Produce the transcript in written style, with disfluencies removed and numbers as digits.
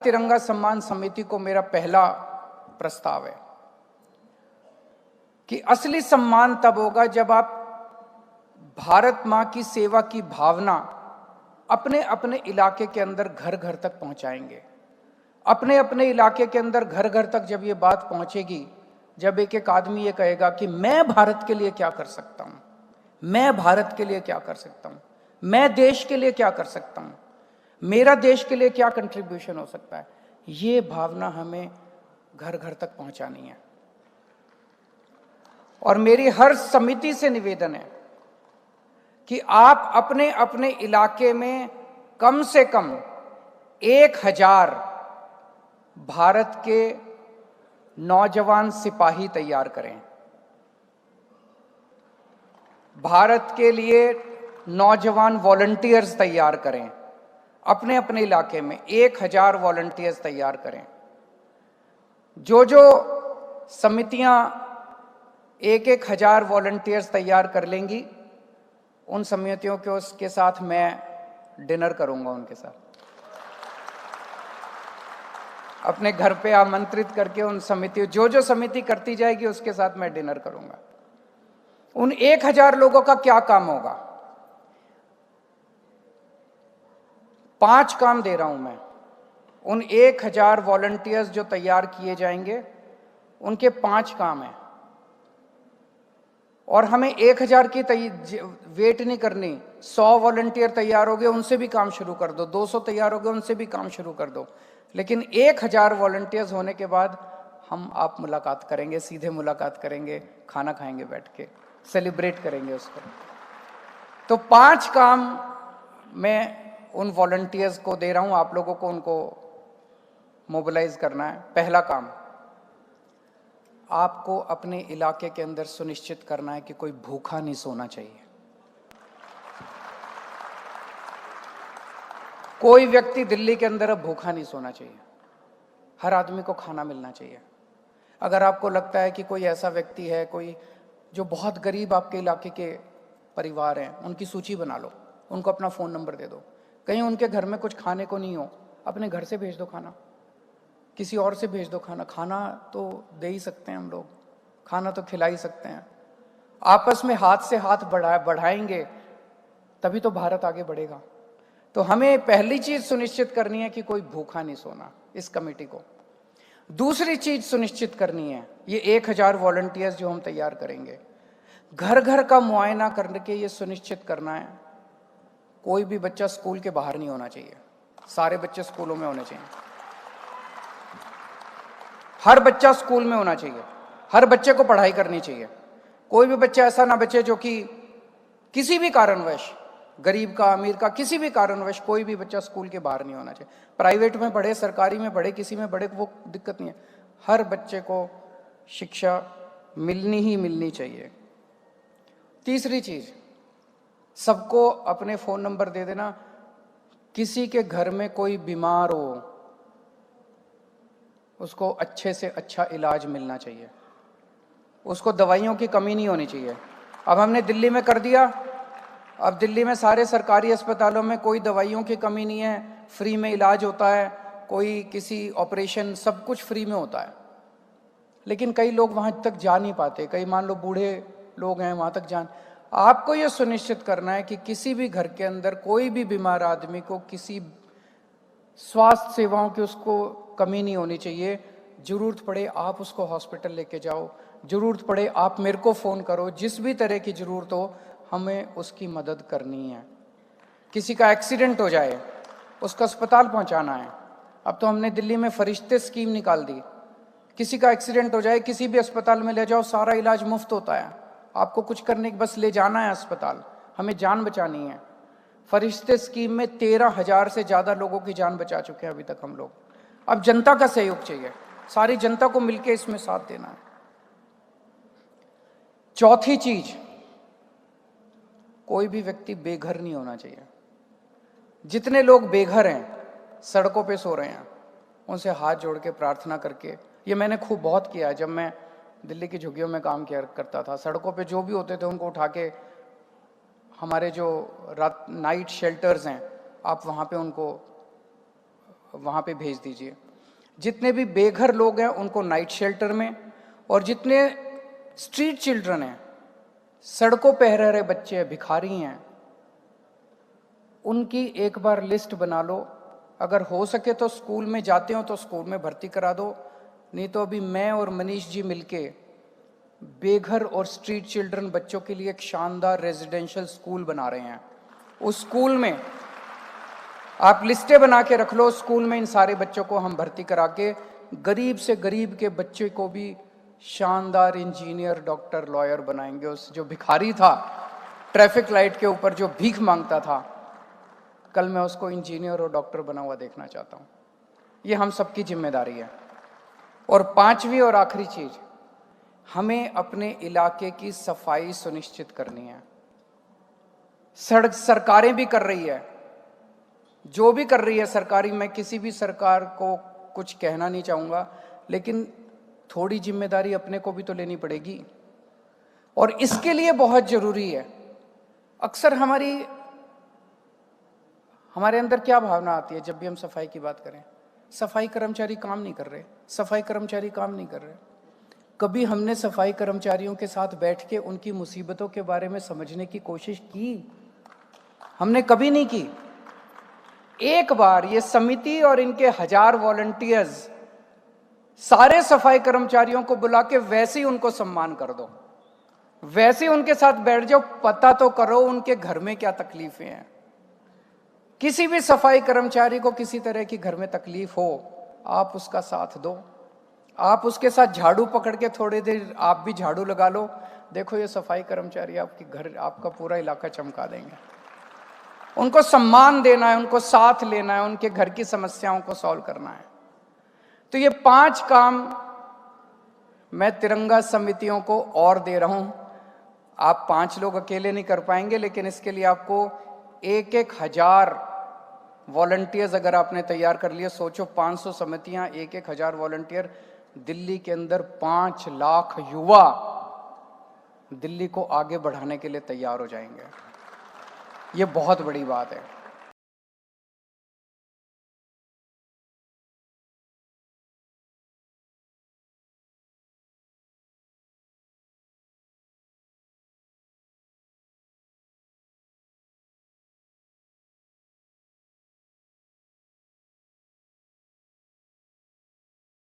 तिरंगा सम्मान समिति को मेरा पहला प्रस्ताव है कि असली सम्मान तब होगा जब आप भारत मां की सेवा की भावना अपने अपने इलाके के अंदर घर घर तक पहुंचाएंगे। अपने अपने इलाके के अंदर घर घर तक जब ये बात पहुंचेगी, जब एक एक आदमी ये कहेगा कि मैं भारत के लिए क्या कर सकता हूं, मैं भारत के लिए क्या कर सकता हूं, मैं देश के लिए क्या कर सकता हूं, मेरा देश के लिए क्या कंट्रीब्यूशन हो सकता है, ये भावना हमें घर घर तक पहुंचानी है। और मेरी हर समिति से निवेदन है कि आप अपने अपने इलाके में कम से कम 1000 भारत के नौजवान सिपाही तैयार करें। भारत के लिए नौजवान वॉलंटियर्स तैयार करें। अपने अपने इलाके में 1000 वॉलंटियर्स तैयार करें। जो समितियां 1000 वॉलंटियर्स तैयार कर लेंगी, उन समितियों के उसके साथ मैं डिनर करूंगा, उनके साथ अपने घर पे आमंत्रित करके उन समितियों जो समिति करती जाएगी उसके साथ मैं डिनर करूंगा। उन 1000 लोगों का क्या काम होगा? 5 काम दे रहा हूं मैं। उन 1000 वॉलंटियर्स जो तैयार किए जाएंगे, उनके 5 काम हैं। और हमें 1000 की वेट नहीं करनी। 100 वॉलंटियर तैयार हो गए, उनसे भी काम शुरू कर दो। 200 तैयार हो गए, उनसे भी काम शुरू कर दो। लेकिन 1000 वॉलंटियर्स होने के बाद हम आप मुलाकात करेंगे, सीधे मुलाकात करेंगे, खाना खाएंगे बैठ के, सेलिब्रेट करेंगे उसको। तो 5 काम मैं उन वॉलंटियर्स को दे रहा हूं, आप लोगों को उनको मोबिलाइज करना है। पहला काम, आपको अपने इलाके के अंदर सुनिश्चित करना है कि कोई भूखा नहीं सोना चाहिए। कोई व्यक्ति दिल्ली के अंदर अब भूखा नहीं सोना चाहिए। हर आदमी को खाना मिलना चाहिए। अगर आपको लगता है कि कोई ऐसा व्यक्ति है, कोई जो बहुत गरीब आपके इलाके के परिवार हैं, उनकी सूची बना लो, उनको अपना फ़ोन नंबर दे दो। कहीं उनके घर में कुछ खाने को नहीं हो, अपने घर से भेज दो खाना, किसी और से भेज दो खाना। खाना तो दे ही सकते हैं हम लोग, खाना तो खिला ही सकते हैं। आपस में हाथ से हाथ बढ़ाएंगे तभी तो भारत आगे बढ़ेगा। तो हमें पहली चीज सुनिश्चित करनी है कि कोई भूखा नहीं सोना, इस कमेटी को। दूसरी चीज सुनिश्चित करनी है, ये 1000 वॉलंटियर्स जो हम तैयार करेंगे, घर घर का मुआयना करके ये सुनिश्चित करना है कोई भी बच्चा स्कूल के बाहर नहीं होना चाहिए। सारे बच्चे स्कूलों में होने चाहिए। हर बच्चा स्कूल में होना चाहिए। हर बच्चे को पढ़ाई करनी चाहिए। कोई भी बच्चा ऐसा ना बचे जो कि किसी भी कारणवश, गरीब का अमीर का, किसी भी कारणवश कोई भी बच्चा स्कूल के बाहर नहीं होना चाहिए। प्राइवेट में पढ़े, सरकारी में पढ़े, किसी में पढ़े, वो दिक्कत नहीं है। हर बच्चे को शिक्षा मिलनी ही मिलनी चाहिए। तीसरी चीज, सबको अपने फोन नंबर दे देना। किसी के घर में कोई बीमार हो, उसको अच्छे से अच्छा इलाज मिलना चाहिए, उसको दवाइयों की कमी नहीं होनी चाहिए। अब हमने दिल्ली में कर दिया, अब दिल्ली में सारे सरकारी अस्पतालों में कोई दवाइयों की कमी नहीं है, फ्री में इलाज होता है, कोई किसी ऑपरेशन, सब कुछ फ्री में होता है। लेकिन कई लोग वहां तक जा नहीं पाते। कई मान लो बूढ़े लोग हैं, वहां तक जान। आपको यह सुनिश्चित करना है कि किसी भी घर के अंदर कोई भी बीमार आदमी को किसी स्वास्थ्य सेवाओं की उसको कमी नहीं होनी चाहिए। जरूरत पड़े आप उसको हॉस्पिटल लेके जाओ, जरूरत पड़े आप मेरे को फोन करो, जिस भी तरह की जरूरत हो हमें उसकी मदद करनी है। किसी का एक्सीडेंट हो जाए, उसका अस्पताल पहुंचाना है। अब तो हमने दिल्ली में फरिश्ते स्कीम निकाल दी। किसी का एक्सीडेंट हो जाए, किसी भी अस्पताल में ले जाओ, सारा इलाज मुफ्त होता है। आपको कुछ करने की बस ले जाना है अस्पताल, हमें जान बचानी है। फरिश्ते स्कीम में 13,000 से ज्यादा लोगों की जान बचा चुके हैं अभी तक हम लोग। अब जनता का सहयोग चाहिए, सारी जनता को मिलकर इसमें साथ देना है। चौथी चीज, कोई भी व्यक्ति बेघर नहीं होना चाहिए। जितने लोग बेघर हैं, सड़कों पे सो रहे हैं, उनसे हाथ जोड़ के प्रार्थना करके, ये मैंने खूब बहुत किया है जब मैं दिल्ली की झुग्गियों में काम किया करता था। सड़कों पे जो भी होते थे उनको उठा के, हमारे जो नाइट शेल्टर्स हैं, आप वहाँ पे उनको वहाँ पे भेज दीजिए। जितने भी बेघर लोग हैं उनको नाइट शेल्टर में, और जितने स्ट्रीट चिल्ड्रन हैं, सड़कों पे रह रहे बच्चे हैं, भिखारी हैं, उनकी एक बार लिस्ट बना लो। अगर हो सके तो स्कूल में जाते हो तो स्कूल में भर्ती करा दो, नहीं तो अभी मैं और मनीष जी मिलके बेघर और स्ट्रीट चिल्ड्रन बच्चों के लिए एक शानदार रेजिडेंशियल स्कूल बना रहे हैं। उस स्कूल में आप लिस्टें बना के रख लो, स्कूल में इन सारे बच्चों को हम भर्ती करा के गरीब से गरीब के बच्चे को भी शानदार इंजीनियर, डॉक्टर, लॉयर बनाएंगे। उस जो भिखारी था ट्रैफिक लाइट के ऊपर जो भीख मांगता था, कल मैं उसको इंजीनियर और डॉक्टर बना हुआ देखना चाहता हूँ। ये हम सबकी जिम्मेदारी है। और पांचवी और आखिरी चीज, हमें अपने इलाके की सफाई सुनिश्चित करनी है। सड़क सरकारें भी कर रही है, जो भी कर रही है सरकारी, मैं किसी भी सरकार को कुछ कहना नहीं चाहूंगा, लेकिन थोड़ी जिम्मेदारी अपने को भी तो लेनी पड़ेगी। और इसके लिए बहुत जरूरी है, अक्सर हमारे अंदर क्या भावना आती है जब भी हम सफाई की बात करें, सफाई कर्मचारी काम नहीं कर रहे, सफाई कर्मचारी काम नहीं कर रहे। कभी हमने सफाई कर्मचारियों के साथ बैठ के उनकी मुसीबतों के बारे में समझने की कोशिश की? हमने कभी नहीं की। एक बार ये समिति और इनके 1000 वॉलंटियर्स सारे सफाई कर्मचारियों को बुला के वैसे ही उनको सम्मान कर दो, वैसे ही उनके साथ बैठ जाओ, पता तो करो उनके घर में क्या तकलीफें हैं। किसी भी सफाई कर्मचारी को किसी तरह की घर में तकलीफ हो, आप उसका साथ दो, आप उसके साथ झाड़ू पकड़ के थोड़ी देर आप भी झाड़ू लगा लो, देखो ये सफाई कर्मचारी आपके घर, आपका पूरा इलाका चमका देंगे। उनको सम्मान देना है, उनको साथ लेना है, उनके घर की समस्याओं को सॉल्व करना है। तो ये 5 काम मैं तिरंगा समितियों को और दे रहा हूं। आप 5 लोग अकेले नहीं कर पाएंगे, लेकिन इसके लिए आपको 1-1000 वॉलंटियर्स अगर आपने तैयार कर लिए, सोचो 500 समितियां, 1-1000 वॉलंटियर, दिल्ली के अंदर 5 लाख युवा दिल्ली को आगे बढ़ाने के लिए तैयार हो जाएंगे। ये बहुत बड़ी बात है।